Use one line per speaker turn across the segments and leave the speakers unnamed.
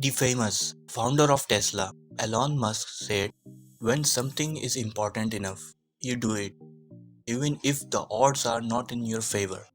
The famous founder of Tesla, Elon Musk, said, when something is important enough, you do it, even if the odds are not in your favor.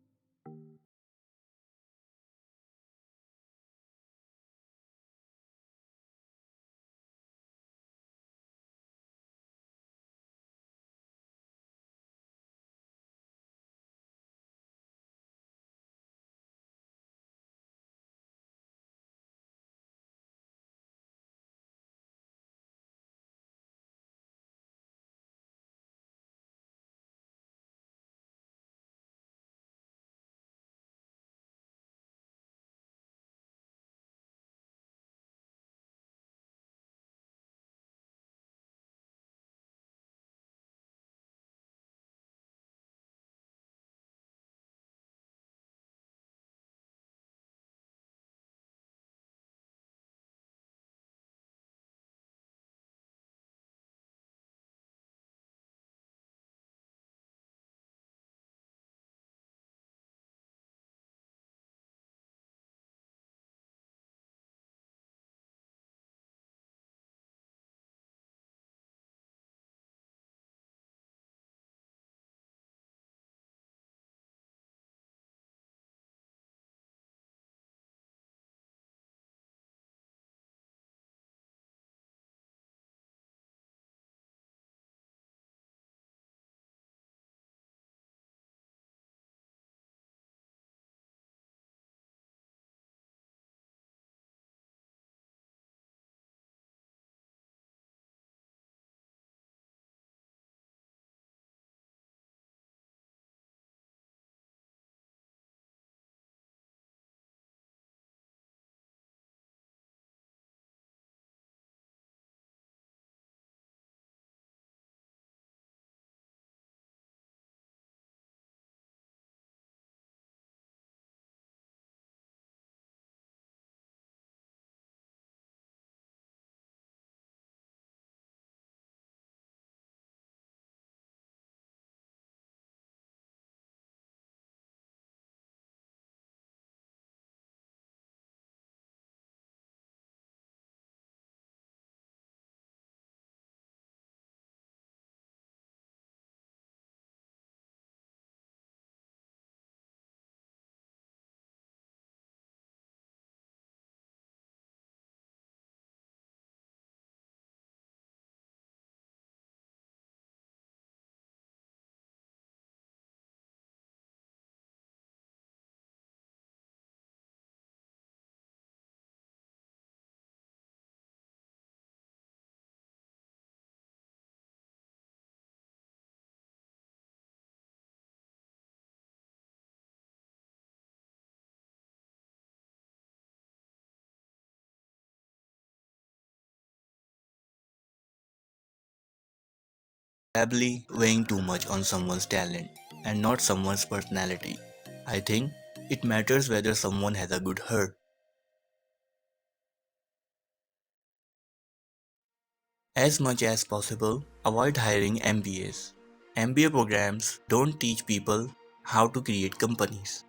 Probably weighing too much on someone's talent and not someone's personality. I think it matters whether someone has a good heart. As much as possible, avoid hiring MBAs. MBA programs don't teach people how to create companies.